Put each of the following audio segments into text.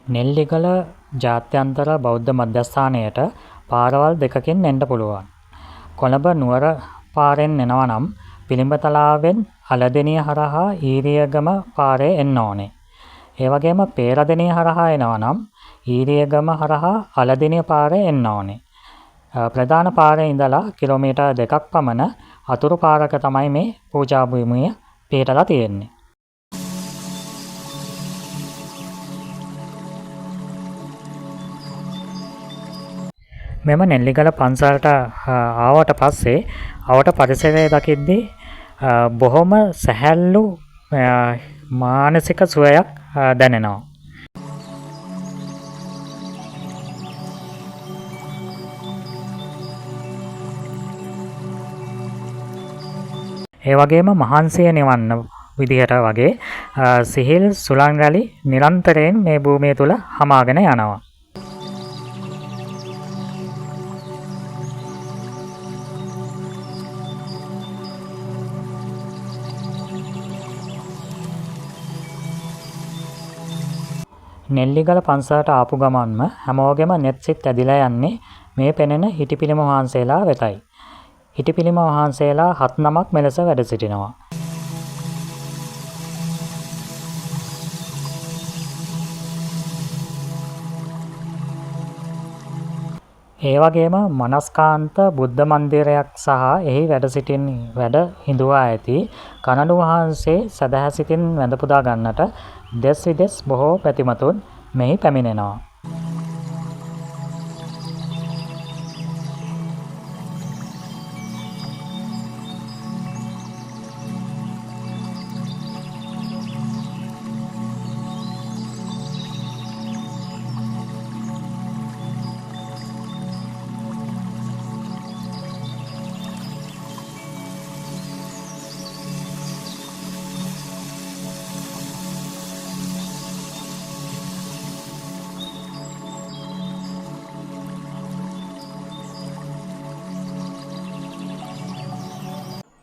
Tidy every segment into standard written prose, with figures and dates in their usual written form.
නෙල්ලිගල ජාත්‍යන්තර බෞද්ධ මධ්‍යස්ථානයට පාරවල් දෙකකින් එන්න පුළුවන්. කොළඹ නුවර පාරෙන් එනවා නම් පිළිඹතලාවෙන් අලදෙණිය හරහා ඊරියගම පාරේ එන්න ඕනේ. ඒ වගේම පේරදෙණිය හරහා එනවා නම් ඊරියගම හරහා අලදෙණිය පාරේ එන්න ඕනේ. ප්‍රධාන පාරේ ඉඳලා කිලෝමීටර් 2ක් පමණ අතුරු පාරක තමයි මේ පූජා භූමිය පිහිටලා තියෙන්නේ. මෙම නෙල්ලිගල පන්සලට ආවට පස්සේ අවට පරිසරය දකිද්දී බොහොම සැහැල්ලු මානසික සුවයක් දැනෙනවා. ඒ වගේම මහන්සිය නිවන්න විදිහට වගේ සිහිල් සුළං රැලි නිරන්තරයෙන් මේ භූමිය තුල හමාගෙන යනවා. නෙල්ලිගල පන්සලට ආපු ගමන්ම හැමෝගෙම නෙත් සිත් ඇදිලා යන්නේ මේ පෙනෙන හිටිපිළිම වහන්සේලා වෙතයි. හිටිපිළිම වහන්සේලා 7 නමක් මෙලෙස වැඩ සිටිනවා. ඒ වගේම මනස්කාන්ත බුද්ධ මන්දිරයක් සහ එහි වැඩ හිඳුවා ඇති කනඩු වහන්සේ සදහැසිතින් වැඳ පුදා ගන්නට දෙස් විදෙස් බොහෝ පැතිමතුන් මෙහි පැමිණෙනවා.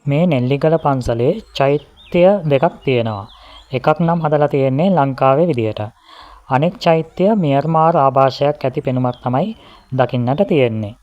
මේ නෙල්ලිගල පන්සලේ චෛත්‍ය දෙකක් තියෙනවා. එකක් නම් හදලා තියෙන්නේ ලංකාවේ විදියට. අනෙක් චෛත්‍ය මියන්මාර් ආభాෂයක් ඇති පෙනුමක් තමයි දකින්නට තියෙන්නේ.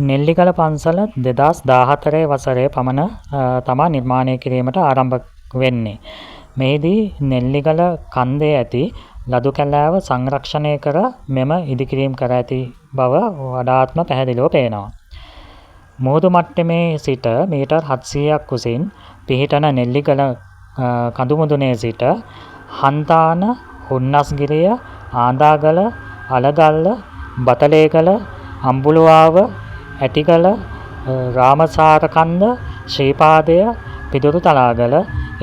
නෙල්ලිගල පන්සල 2014 වසරේ පමණ තමා නිර්මාණය කිරීමට ආරම්භ වෙන්නේ. මෙහිදී නෙල්ලිගල කන්දේ ඇති ලදු කැලෑව සංරක්ෂණය කර මෙම ඉදිකිරීම් කර ඇති බව වඩාත්ම පැහැදිලිව පේනවා. මුහුදු මට්ටමේ සිට මීටර් 700ක් උසින් පිහිටන නෙල්ලිගල කඳුමුදුනේ සිට හන්තාන, හුන්නස්ගිරිය, ආඳාගල, අලගල්ල, බතලේගල, අම්බුලුවාව, ඇටිගල, රාමසාරකන්ද, ශ්‍රීපාදය, පිදුරුතලාගල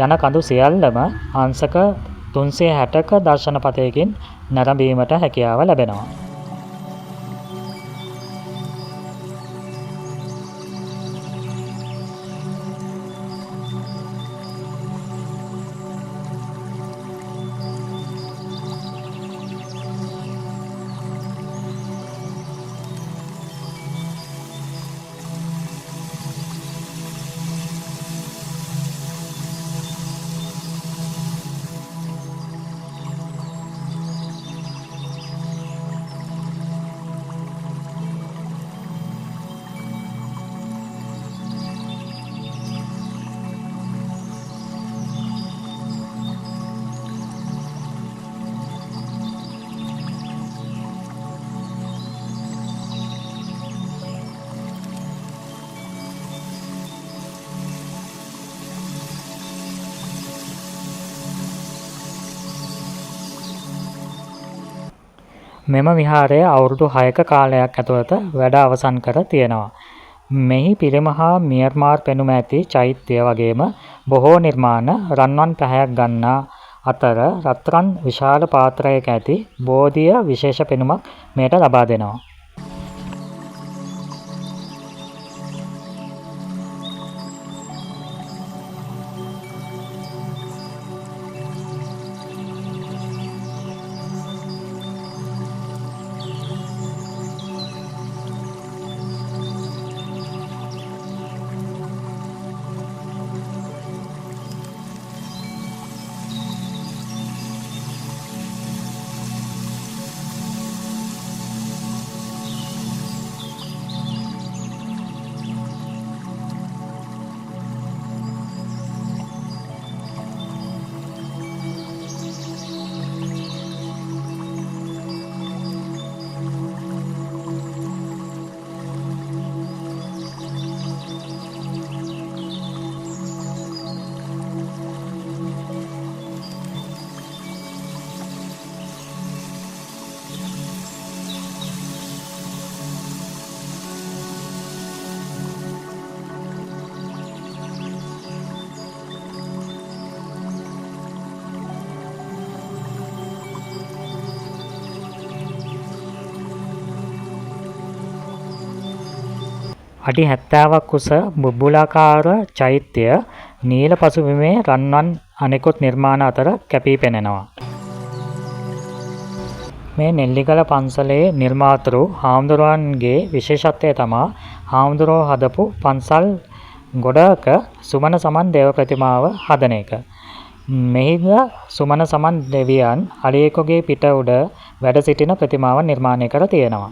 යන කඳු සියල්ලම අංශක 360ක දර්ශනපතයකින් නැරඹීමට හැකියාව ලැබෙනවා. මෙම විහාරය අවුරුදු 6ක කාලයක් ඇතුළත වැඩ අවසන් කර තියෙනවා. මෙහි පිළිම හා මියන්මාර් පෙනුම ඇති චෛත්‍ය වගේම බොහෝ නිර්මාණ රන්වන් පැහැයක් ගන්නා අතර රත්රන් විශාල පාත්‍රයක ඇති බෝධිය විශේෂ පෙනුමක් මෙයට ලබා දෙනවා. අඩි 70ක් උස බුබුලාකාර චෛත්‍ය නීල පසුබිමේ රන්වන් අනෙකුත් නිර්මාණ අතර කැපී පෙනෙනවා. මේ නෙල්ලිගල පන්සලේ නිර්මාතෘ හාමුදුරුවන්ගේ විශේෂත්වය තමා හාමුදුරුවෝ හදපු පන්සල් ගොඩක සුමන සමන් දේව ප්‍රතිමාව හදන එක. මෙහිද සුමන සමන් දෙවියන් අලියෙකුගේ පිට උඩ වැඩ සිටින ප්‍රතිමාව නිර්මාණය කර තියෙනවා.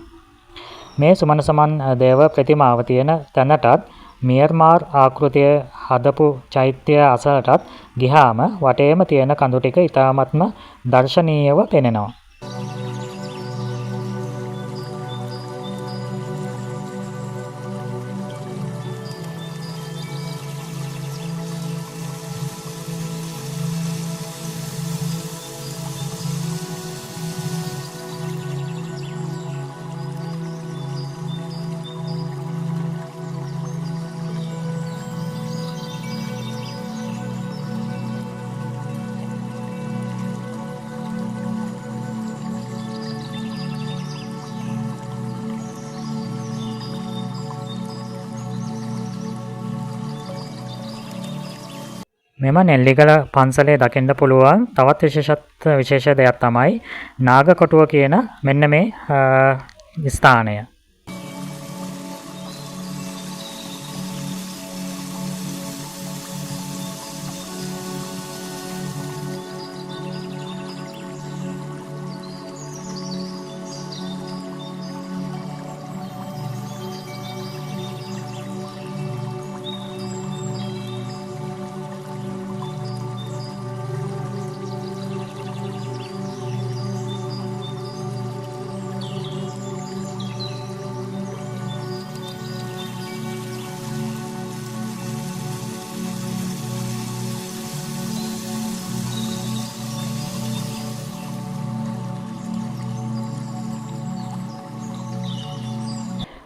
මේ සුමන සමන් දේව ප්‍රතිමාව තියෙන තැනටත් මියන්මාර් ආකෘතිය හදපු චෛත්‍ය අසලටත් ගිහාම වටේම තියෙන කඳු ටික ඉතාමත්ම දර්ශනීයව පෙනෙනවා. මෙම නෙල්ලිගල පන්සලේ දකින්න පුළුවන් තවත් විශේෂ දෙයක් තමයි නාගකොටුව කියන මෙන්න මේ ස්ථානය.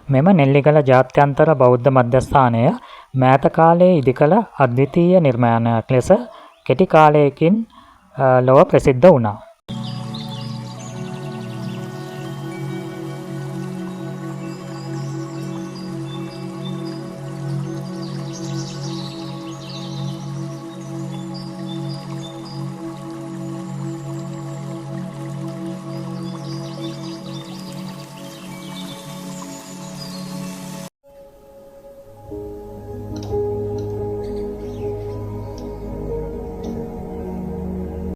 මෙම නෙල්ලිගල ජාත්‍යන්තර බෞද්ධ මධ්‍යස්ථානය මෑත කාලයේ ඉදිකළ අද්විතීය නිර්මාණයක් ලෙස කෙටි කාලයකින් ලොව ප්‍රසිද්ධ වුණා.